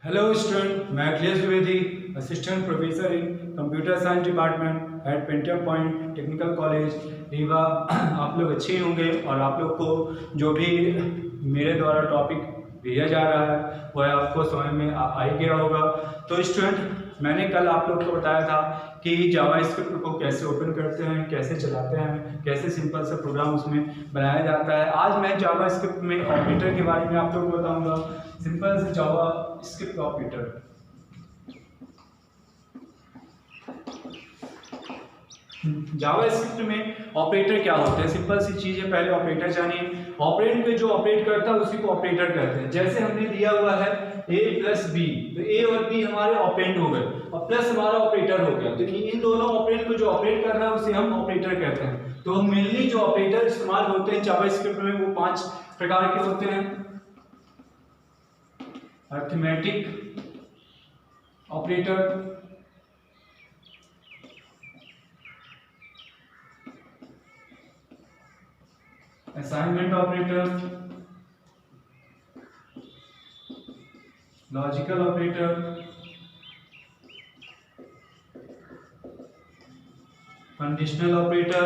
Hello student, मैं Akhilesh Dwivedi, assistant professor in computer science department at Pentium point technical college Rewa. आप लोग अच्छे होंगे और आप लोग को जो भी मेरे द्वारा टॉपिक भेजा जा रहा है वह आपको समझ में आ ही गया होगा। तो स्टूडेंट, मैंने कल आप लोग को बताया था कि जावा स्क्रिप्ट को कैसे ओपन करते हैं, कैसे चलाते हैं, कैसे सिंपल सा प्रोग्राम उसमें बनाया जाता है। आज मैं जावा स्क्रिप्ट में ऑपरेटर के बारे में आप लोग को बताऊंगा। सिंपल से जावा स्क्रिप्ट ऑपरेटर। जावा स्क्रिप्ट में ऑपरेटर क्या होते हैं? सिंपल सी चीज है, पहले ऑपरेटर जानिए। ऑपरेंड पे जो ऑपरेट करता है उसी को ऑपरेटर कहते हैं। जैसे हमने दिया हुआ है a प्लस बी, तो a और b हमारे ऑपरेंड हो गए और प्लस हमारा ऑपरेटर हो गया। तो इन दोनों ऑपरेंड को जो ऑपरेट कर रहा है उसे हम ऑपरेटर कहते हैं। तो मेनली जो ऑपरेटर इस्तेमाल होते हैं जावा स्क्रिप्ट में वो 5 प्रकार के होते हैं। Arithmetic operator, assignment operator, logical operator, conditional operator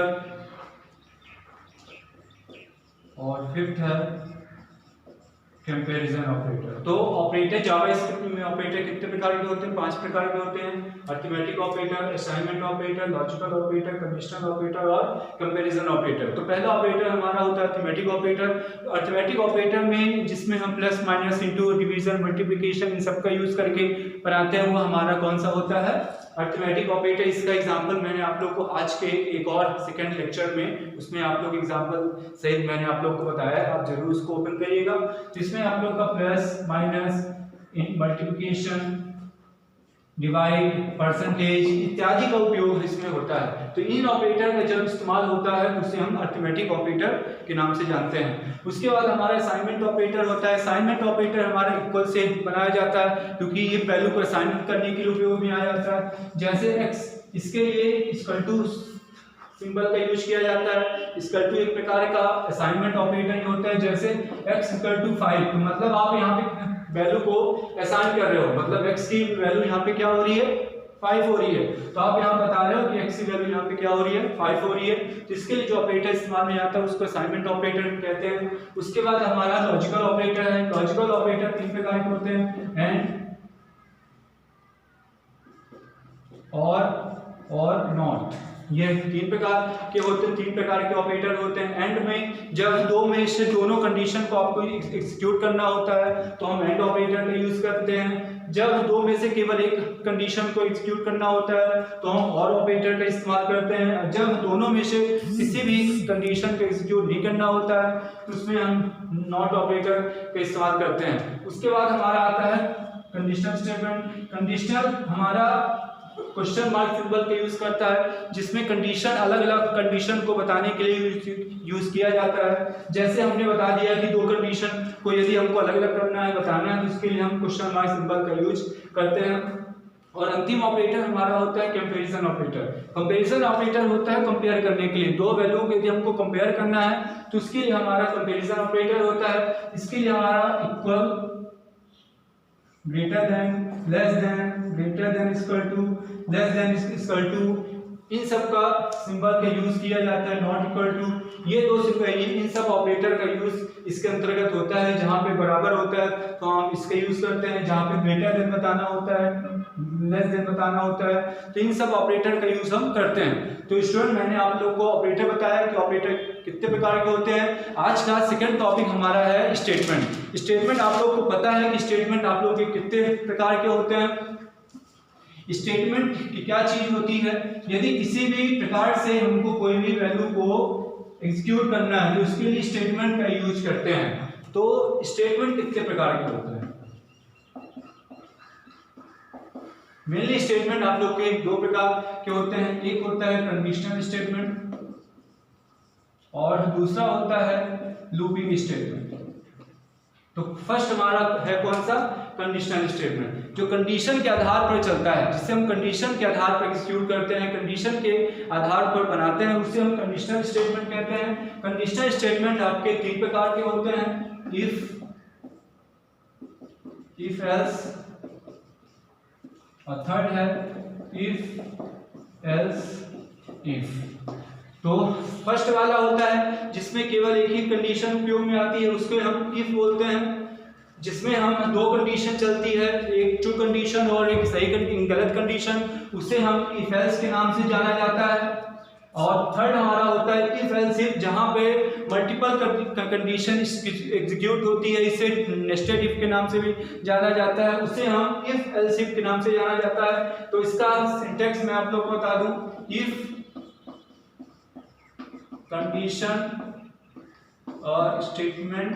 और फिफ्थ है कंपैरिजन ऑपरेटर। तो ऑपरेटर जावा स्क्रिप्ट में ऑपरेटर कितने प्रकार के होते हैं? 5 प्रकार के होते हैं। Arithmetic operator, assignment operator, logical operator, conditional operator और कंपैरिजन ऑपरेटर। तो पहला ऑपरेटर हमारा होता है अरिथमेटिक ऑपरेटर। अरिथमेटिक ऑपरेटर में जिसमें हम plus minus into division multiplication इन सब का यूज करके बनाते हैं वो हमारा कौन सा होता है? Arithmetic operator. इसका एग्जांपल मैंने आप लोग को आज के एक और सेकंड लेक्चर में उसमें आप लोग एग्जांपल सहित मैंने आप लोग को बताया है, आप जरूर उसको ओपन करिएगा। जिसमें आप लोग का plus minus multiplication divide percentage इत्यादि का उपयोग इसमें होता है। तो इन ऑपरेटर का जब इस्तेमाल होता है उसे हम अरिथमेटिक ऑपरेटर के नाम से जानते हैं। उसके बाद हमारा असाइनमेंट ऑपरेटर होता है। असाइनमेंट ऑपरेटर हमारा इक्वल से बनाया जाता है क्योंकि ये वैल्यू को असाइन करने के लिए उपयोग में आया जाता है। जैसे x, इसके लिए इक्वल टू सिंबल का यूज किया जाता है। इक्वल टू एक प्रकार का असाइनमेंट ऑपरेटर होता है। जैसे x इक्वल टू 5, तो मतलब आप यहाँ पे वैल्यू को असाइन कर रहे हो, मतलब x की वैल्यू यहाँ पे क्या हो रही है? 5 हो रही है। तो आप यहाँ बता रहे हो कि x की वैल्यू यहाँ पे क्या हो रही है? 5 हो रही है। तो इसके लिए जो ऑपरेटर इस्तेमाल में आता है उसको असाइनमेंट ऑपरेटर कहते हैं। उसके बाद हमारा लॉजिकल ऑपरेटर है। लॉजिकल ऑपरेटर 3 प्रकार के होते हैं, एंड, और नॉट। ये 3 प्रकार के होते हैं, 3 प्रकार के ऑपरेटर होते हैं। एंड में जब दो में से दोनों कंडीशन को आपको एग्जीक्यूट करना होता है तो हम एंड ऑपरेटर का यूज करते हैं। जब दो में से केवल एक कंडीशन को एग्जीक्यूट करना होता है तो हम और ऑपरेटर का इस्तेमाल करते हैं। जब दोनों में से किसी भी कंडीशन को एग्जीक्यूट नहीं करना होता है तो उसमें हम नॉट ऑपरेटर का इस्तेमाल करते हैं। उसके बाद हमारा आता है कंडीशनल स्टेटमेंट। कंडीशनल हमारा क्वेश्चन मार्क सिंबल का यूज करता है, जिसमें कंडीशन अलग अलग कंडीशन को बताने के लिए यूज किया जाता है। जैसे हमने बता दिया कि 2 कंडीशन को यदि हमको अलग अलग करना है, बताना है, तो उसके लिए हम क्वेश्चन मार्क सिंबल का यूज करते हैं। और अंतिम ऑपरेटर हमारा होता है कंपैरिजन ऑपरेटर। कंपैरिजन ऑपरेटर होता है कंपेयर करने के लिए। 2 वैल्यू को यदि हमको कंपेयर करना है तो उसके लिए हमारा कंपैरिजन ऑपरेटर होता है। इसके लिए हमारा equal, greater than, less than, greater than, equal to, less than, equal to, इन सब का सिंबल का यूज किया जाता है। नॉट इक्वल टू, ये 2 सिंबल, इन सब ऑपरेटर का यूज इसके अंतर्गत होता है। जहां पे बराबर होता है तो हम इसका यूज करते हैं, जहां पे ग्रेटर देन बताना होता है, लेस देन बताना होता है, तो इन सब ऑपरेटर का यूज हम करते हैं। तो स्टूडेंट, मैंने आप लोग को ऑपरेटर बताया कि ऑपरेटर कितने प्रकार के होते हैं। आज का सेकंड टॉपिक हमारा है स्टेटमेंट। स्टेटमेंट आप लोग को पता है कि स्टेटमेंट आप लोग के कितने प्रकार के होते हैं। स्टेटमेंट की क्या चीज होती है? यदि किसी भी प्रकार से हमको कोई भी वैल्यू को एग्जीक्यूट करना है तो उसके लिए स्टेटमेंट का यूज करते हैं। तो स्टेटमेंट कितने प्रकार के होते हैं? मेनली स्टेटमेंट आप लोग के 2 प्रकार के होते हैं। एक होता है कंडीशनल स्टेटमेंट और दूसरा होता है लूपिंग स्टेटमेंट। तो फर्स्ट हमारा है कौन सा? कंडीशनल स्टेटमेंट, जो कंडीशन के आधार पर चलता है, जिससे हम कंडीशन के आधार पर एग्जीक्यूट करते हैं, कंडीशन के आधार पर बनाते हैं, उसे हम कंडीशनल स्टेटमेंट कहते हैं। कंडीशनल स्टेटमेंट आपके 3 प्रकार के होते हैं। इफ एल्स, और थर्ड है इफ एल्स इफ। तो फर्स्ट वाला होता है जिसमें केवल एक ही कंडीशन उपयोग में आती है, उसको हम इफ बोलते हैं। जिसमें हम दो कंडीशन चलती है, एक ट्रू कंडीशन और एक सही गलत कंडीशन, उसे हम इफ एल्स के नाम से जाना जाता है। और थर्ड हमारा होता है इफ एल्स इफ, जहां पे मल्टीपल कंडीशन एग्जीक्यूट होती है, इसे नेस्टेड इफ के नाम से भी जाना जाता है, उसे हम इफ एल्स इफ के नाम से जाना जाता है। तो इसका सिंटैक्स मैं आप लोग को बता दूं, इफ कंडीशन और स्टेटमेंट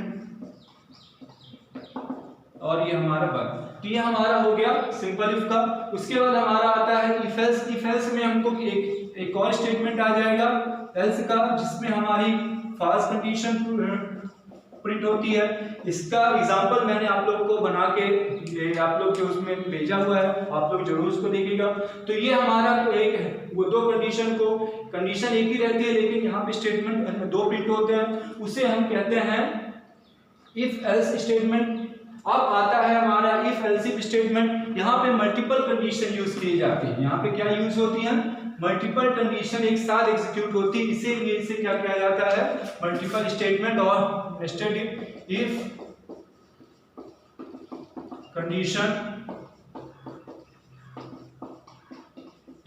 और ये हमारा बग। तो ये हमारा हो गया सिंपल इफ का। उसके बाद हमारा आता है इफ एल्स। इफ एल्स में हमको एक और स्टेटमेंट आ जाएगा एल्स का, जिसमें हमारी फॉल्स कंडीशन प्रिंट होती है। इसका एग्जांपल मैंने आप लोग को बना के आप लोग के उसमें भेजा हुआ है, आप लोग जरूर उसको देखिएगा। तो ये हमारा एक है, वो दो कंडीशन एक ही रहती है, लेकिन यहाँ पे स्टेटमेंट दो प्रिंट होते हैं, उसे हम कहते हैं इफ एल्स स्टेटमेंट। अब आता है हमारा इफ एल्स इफ स्टेटमेंट। यहाँ पे मल्टीपल कंडीशन यूज की जाती है। यहाँ पे क्या यूज होती है, मल्टीपल कंडीशन एक साथ एग्जीक्यूट होती है, इसीलिए इसे क्या किया जाता है, मल्टीपल स्टेटमेंट और nested if condition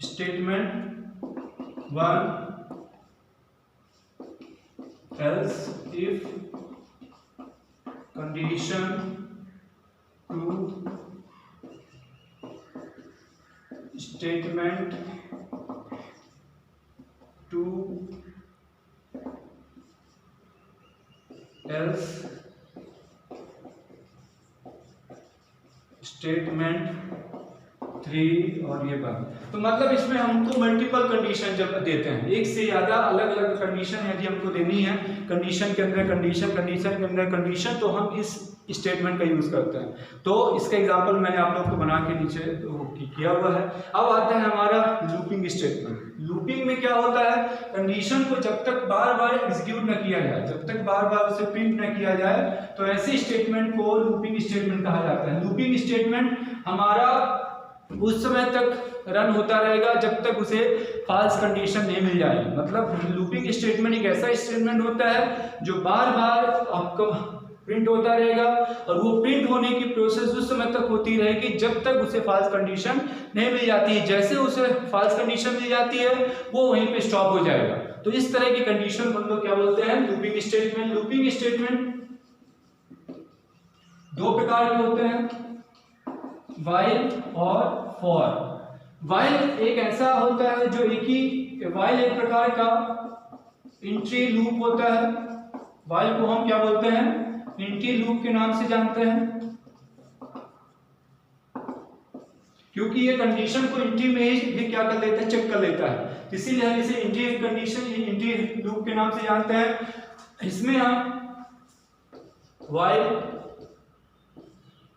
statement one else if condition two statement two else statement three और ये बंद। तो मतलब इसमें हमको मल्टीपल कंडीशन जब देते हैं, एक से ज्यादा अलग अलग कंडीशन यदि हमको देनी है, कंडीशन के अंदर कंडीशन, कंडीशन के अंदर कंडीशन, तो हम इस स्टेटमेंट का यूज करते हैं। तो इसका एग्जांपल मैंने आप लोग को बना के नीचे किया हुआ है। अब आता है हमारा लूपिंग स्टेटमेंट। लूपिंग में क्या होता है, कंडीशन को जब तक बार बार एग्जीक्यूट न किया जाए, जब तक बार बार उसे प्रिंट न किया जाए, तो ऐसे स्टेटमेंट को लूपिंग स्टेटमेंट कहा जाता है। लूपिंग स्टेटमेंट हमारा उस समय तक रन होता रहेगा जब तक उसे फॉल्स कंडीशन नहीं मिल जाएगी। मतलब लूपिंग स्टेटमेंट एक ऐसा स्टेटमेंट होता है जो बार बार आपको प्रिंट होता रहेगा, और वो प्रिंट होने की प्रोसेस उस समय तक होती रहेगी जब तक उसे फॉल्स कंडीशन नहीं मिल जाती है। जैसे उसे फॉल्स कंडीशन मिल जाती है, वो वहीं पे स्टॉप हो जाएगा। तो इस तरह की कंडीशन को हम लोग क्या बोलते हैं, लूपिंग स्टेटमेंट। लूपिंग स्टेटमेंट दो प्रकार के होते हैं, व्हाइल और फॉर। व्हाइल एक ऐसा होता है जो व्हाइल एक प्रकार का इंट्री लूप होता है। व्हाइल को हम क्या बोलते हैं, इंट्री लूप के नाम से जानते हैं, क्योंकि ये कंडीशन को इंट्री में ही क्या कर लेता है, चेक कर लेता है, इसीलिए हम इसे इंट्री कंडीशन, इंट्री लूप के नाम से जानते हैं। इसमें हम व्हाइल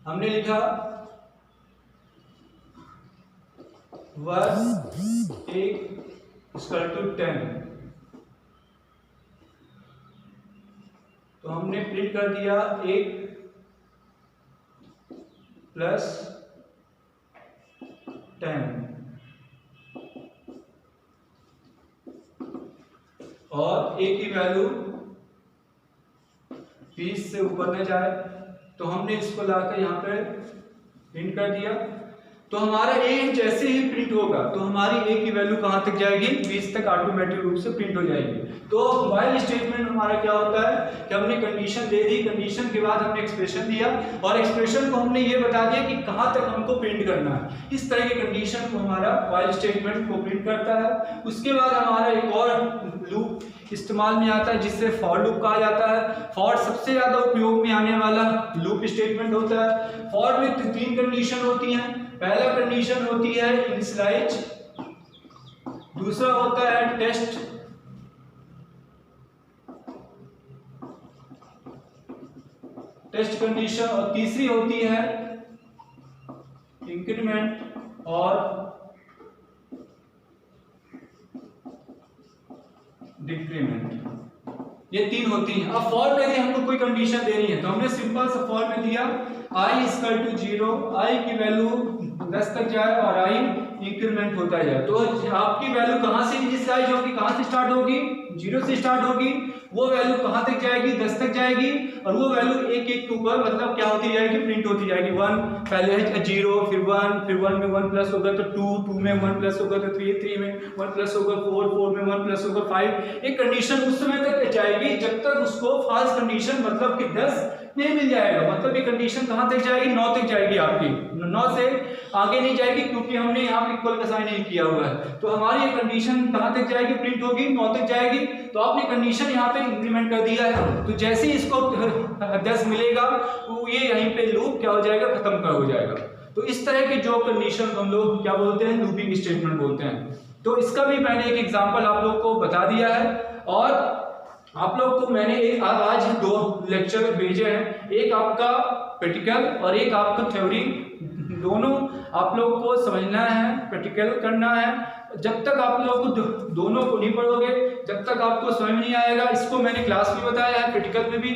हमने लिखा was equal to 10, तो हमने प्रिंट कर दिया 1 प्लस 10, और a की वैल्यू 20 से ऊपर न जाए, तो हमने इसको लाकर यहाँ पे प्रिंट कर दिया। तो हमारा a जैसे ही प्रिंट होगा तो हमारी a की वैल्यू कहां तक जाएगी, 20 तक ऑटोमेटिक रूप से प्रिंट हो जाएगी। तो व्हाइल स्टेटमेंट हमारा क्या होता है कि हमने कंडीशन दे दी, कंडीशन के बाद हमने एक्सप्रेशन दिया, और एक्सप्रेशन को हमने ये बता दिया कि कहां तक हमको प्रिंट करना है। इस तरह की कंडीशन को हमारा व्हाइल स्टेटमेंट को प्रिंट करता है। उसके बाद हमारा एक और लूप इस्तेमाल में आता है जिससे फॉर लूप कहा जाता है। फॉर सबसे ज्यादा उपयोग में आने वाला लूप स्टेटमेंट होता है। फॉर में 3 कंडीशन होती हैं। पहला कंडीशन होती है इनिशियलाइज, दूसरा होता है टेस्ट, कंडीशन, और तीसरी होती है इंक्रीमेंट और डिक्रीमेंट। ये 3 होती हैं। अब फॉर में यदि हमको कोई कंडीशन देनी है तो हमने सिंपल सा फॉर में दिया i इक्वल टू 0, i की वैल्यू 10 तक जाए और आई इंक्रीमेंट होता जाए। तो आपकी वैल्यू कहाँ से इनिशियलाइज होगी, कहाँ से स्टार्ट होगी, 0 से स्टार्ट होगी, वो वैल्यू कहाँ तक जाएगी, 10 तक जाएगी, और वो वैल्यू एक एक के ऊपर मतलब क्या होती जाएगी, प्रिंट होती जाएगी। 1 पहले है 0, फिर 1, फिर 1 में 1 प्लस होगा तो 2, 2 में 1 प्लस होगा तो 3, 3 में 1 प्लस होगा 4, 4 में 1 प्लस होगा 5। एक कंडीशन उस समय तक जाएगी जब तक उसको फॉल्स कंडीशन मतलब कि 10 नहीं मिल जाएगा। मतलब ये कंडीशन कहाँ तक जाएगी, 9 तक जाएगी आपकी, 9 से आगे नहीं जाएगी क्योंकि हमने यहाँ पे इक्वल का साइन नहीं किया हुआ है। तो हमारी ये कंडीशन कहाँ तक जाएगी, प्रिंट होगी 9 तक जाएगी। तो आपने कंडीशन यहाँ पे इंक्रीमेंट कर दिया है, तो जैसे ही इसको 10 मिलेगा तो ये यहीं पे लूप क्या हो जाएगा, खत्म का हो जाएगा। तो इस तरह के जो कंडीशन हम लोग क्या बोलते हैं, लूपिंग स्टेटमेंट बोलते हैं। तो इसका भी मैंने एक एग्जांपल आप लोग को बता दिया है, और आप लोग को मैंने आज 2 लेक्चर भेजे हैं, एक आपका प्रैक्टिकल और एक आपका थ्योरी। दोनों आप लोग को समझना है, प्रैक्टिकल करना है। जब तक आप लोग को दोनों को नहीं पढ़ोगे, जब तक आपको समझ नहीं आएगा। इसको मैंने क्लास में बताया है, प्रैक्टिकल में भी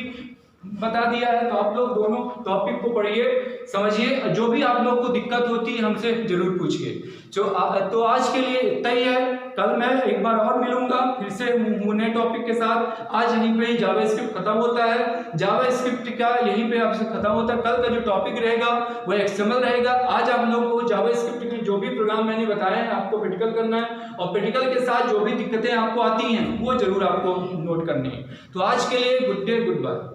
बता दिया है। तो आप लोग दोनों टॉपिक को पढ़िए, समझिए, जो भी आप लोग को दिक्कत होती है हमसे जरूर पूछिए। तो आज के लिए इतना ही है, कल मैं एक बार और मिलूंगा फिर से नए टॉपिक के साथ। आज यहीं पे जावास्क्रिप्ट खत्म होता है, जावास्क्रिप्ट का यहीं पे आपसे खत्म होता है। कल का जो टॉपिक रहेगा वो एक्सएमएल रहेगा। आज आप लोग को जावास्क्रिप्ट के जो भी प्रोग्राम मैंने बताए हैं आपको प्रैक्टिकल करना है, और प्रैक्टिकल के साथ जो भी दिक्कतें आपको आती हैं वो जरूर आपको नोट करनी है। तो आज के लिए गुड डे, गुड बाय।